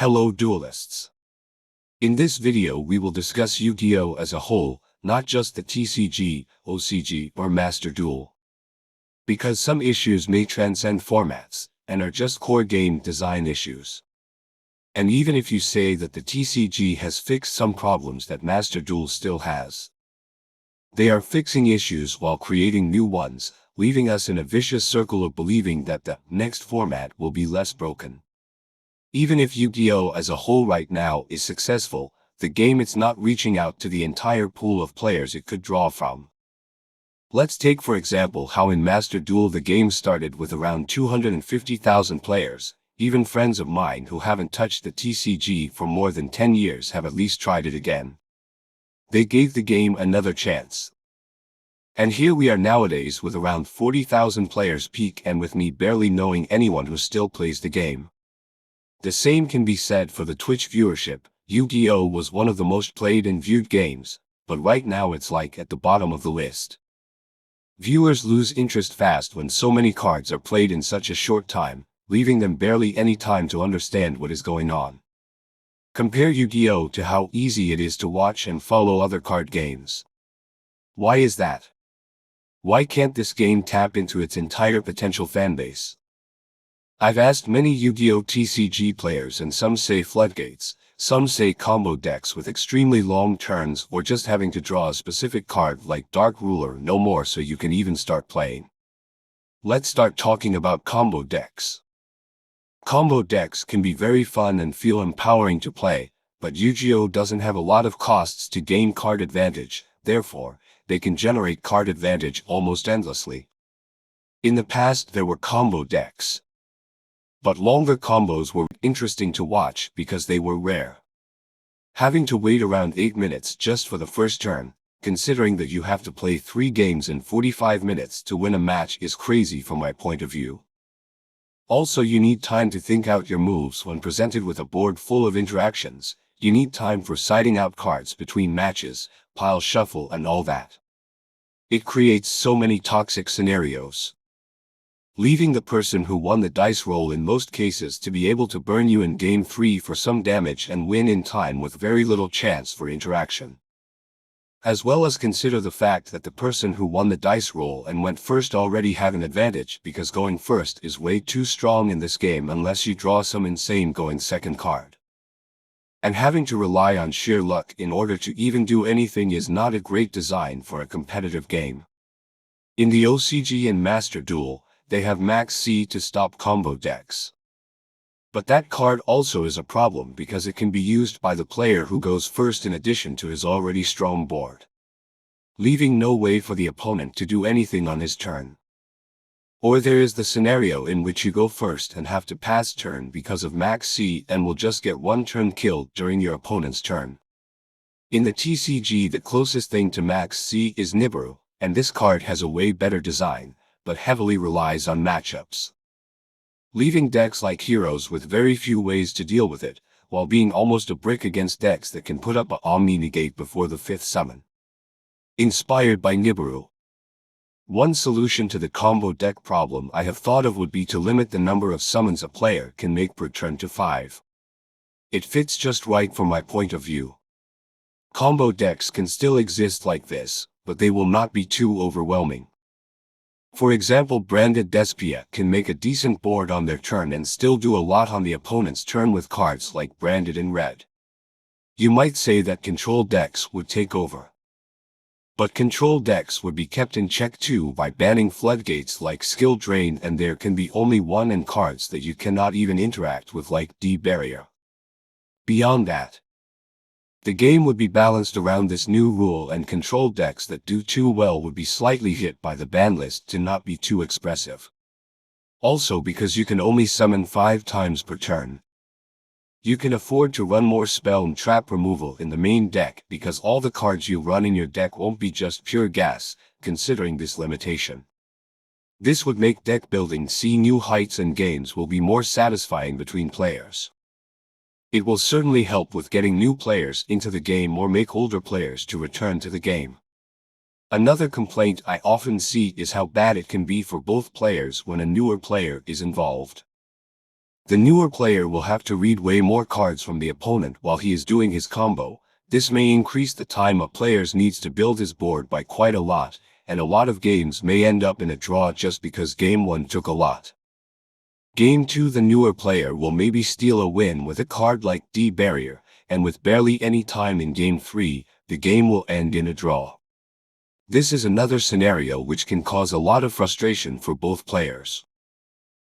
Hello duelists. In this video we will discuss Yu-Gi-Oh as a whole, not just the TCG, OCG, or Master Duel. Because some issues may transcend formats, and are just core game design issues. And even if you say that the TCG has fixed some problems that Master Duel still has, they are fixing issues while creating new ones, leaving us in a vicious circle of believing that the next format will be less broken. Even if Yu-Gi-Oh as a whole right now is successful, the game is not reaching out to the entire pool of players it could draw from. Let's take for example how in Master Duel the game started with around 250,000 players. Even friends of mine who haven't touched the TCG for more than 10 years have at least tried it again. They gave the game another chance. And here we are nowadays with around 40,000 players peak and with me barely knowing anyone who still plays the game. The same can be said for the Twitch viewership. Yu-Gi-Oh was one of the most played and viewed games, but right now it's like at the bottom of the list. Viewers lose interest fast when so many cards are played in such a short time, leaving them barely any time to understand what is going on. Compare Yu-Gi-Oh to how easy it is to watch and follow other card games. Why is that? Why can't this game tap into its entire potential fanbase? I've asked many Yu-Gi-Oh TCG players and some say floodgates, some say combo decks with extremely long turns or just having to draw a specific card like Dark Ruler no more so you can even start playing. Let's start talking about combo decks. Combo decks can be very fun and feel empowering to play, but Yu-Gi-Oh doesn't have a lot of costs to gain card advantage, therefore, they can generate card advantage almost endlessly. In the past there were combo decks. But longer combos were interesting to watch because they were rare. Having to wait around 8 minutes just for the first turn, considering that you have to play 3 games in 45 minutes to win a match, is crazy from my point of view. Also, you need time to think out your moves when presented with a board full of interactions. You need time for siding out cards between matches, pile shuffle and all that. It creates so many toxic scenarios, leaving the person who won the dice roll in most cases to be able to burn you in game 3 for some damage and win in time with very little chance for interaction. As well as consider the fact that the person who won the dice roll and went first already have an advantage because going first is way too strong in this game unless you draw some insane going second card. And having to rely on sheer luck in order to even do anything is not a great design for a competitive game. In the OCG and Master Duel, they have max C to stop combo decks. But that card also is a problem because it can be used by the player who goes first in addition to his already strong board, leaving no way for the opponent to do anything on his turn. Or there is the scenario in which you go first and have to pass turn because of max C and will just get one turn killed during your opponent's turn. In the TCG the closest thing to max C is Nibiru, and this card has a way better design, but heavily relies on matchups, leaving decks like Heroes with very few ways to deal with it, while being almost a brick against decks that can put up a Omni Negate before the 5th summon. Inspired by Nibiru, one solution to the combo deck problem I have thought of would be to limit the number of summons a player can make per turn to 5. It fits just right from my point of view. Combo decks can still exist like this, but they will not be too overwhelming. For example, Branded Despia can make a decent board on their turn and still do a lot on the opponent's turn with cards like Branded in red. You might say that control decks would take over. But control decks would be kept in check too by banning floodgates like Skill Drain, and there can be only one and cards that you cannot even interact with like D-Barrier. Beyond that, the game would be balanced around this new rule, and control decks that do too well would be slightly hit by the ban list to not be too expressive. Also, because you can only summon 5 times per turn, you can afford to run more spell and trap removal in the main deck because all the cards you run in your deck won't be just pure gas, considering this limitation. This would make deck building see new heights and games will be more satisfying between players. It will certainly help with getting new players into the game or make older players to return to the game. Another complaint I often see is how bad it can be for both players when a newer player is involved. The newer player will have to read way more cards from the opponent while he is doing his combo. This may increase the time a player needs to build his board by quite a lot, and a lot of games may end up in a draw just because Game 1 took a lot. Game 2, the newer player will maybe steal a win with a card like D Barrier, and with barely any time in Game 3, the game will end in a draw. This is another scenario which can cause a lot of frustration for both players.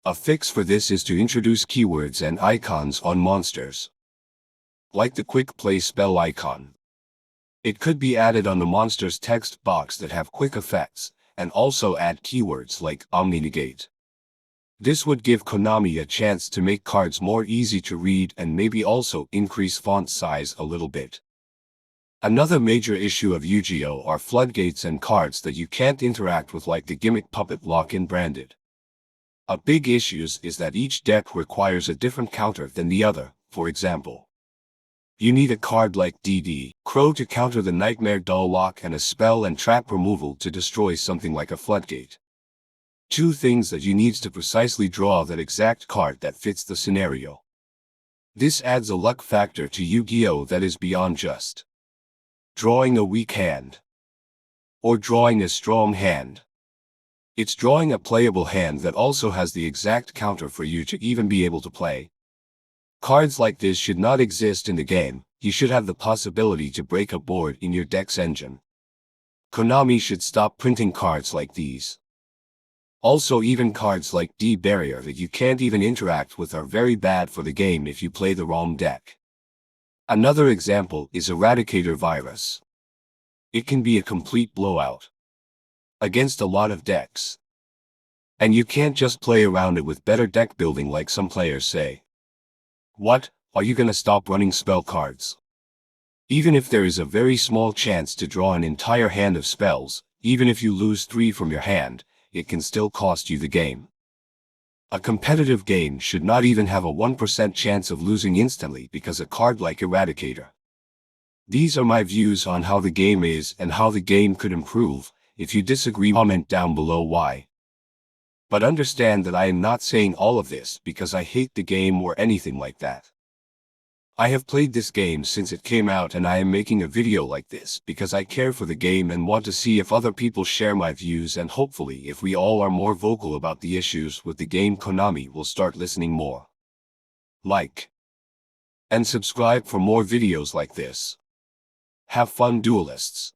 A fix for this is to introduce keywords and icons on monsters, like the quick play spell icon. It could be added on the monster's text box that have quick effects, and also add keywords like Omni-Negate. This would give Konami a chance to make cards more easy to read and maybe also increase font size a little bit. Another major issue of Yu-Gi-Oh! Are floodgates and cards that you can't interact with, like the gimmick puppet lock-in branded. A big issue is that each deck requires a different counter than the other. For example, you need a card like DD Crow to counter the Nightmare Doll lock and a spell and trap removal to destroy something like a floodgate. Two things that you need to precisely draw that exact card that fits the scenario. This adds a luck factor to Yu-Gi-Oh! That is beyond just drawing a weak hand or drawing a strong hand. It's drawing a playable hand that also has the exact counter for you to even be able to play. Cards like this should not exist in the game. You should have the possibility to break a board in your deck's engine. Konami should stop printing cards like these. Also, even cards like D Barrier that you can't even interact with are very bad for the game if you play the wrong deck. Another example is Eradicator Virus. It can be a complete blowout against a lot of decks. And you can't just play around it with better deck building like some players say. What? Are you gonna stop running spell cards? Even if there is a very small chance to draw an entire hand of spells, even if you lose 3 from your hand, it can still cost you the game. A competitive game should not even have a 1% chance of losing instantly because a card like Eradicator. These are my views on how the game is and how the game could improve. If you disagree, comment down below why. But understand that I am not saying all of this because I hate the game or anything like that. I have played this game since it came out, and I am making a video like this because I care for the game and want to see if other people share my views, and hopefully if we all are more vocal about the issues with the game, Konami will start listening more. Like and subscribe for more videos like this. Have fun, duelists.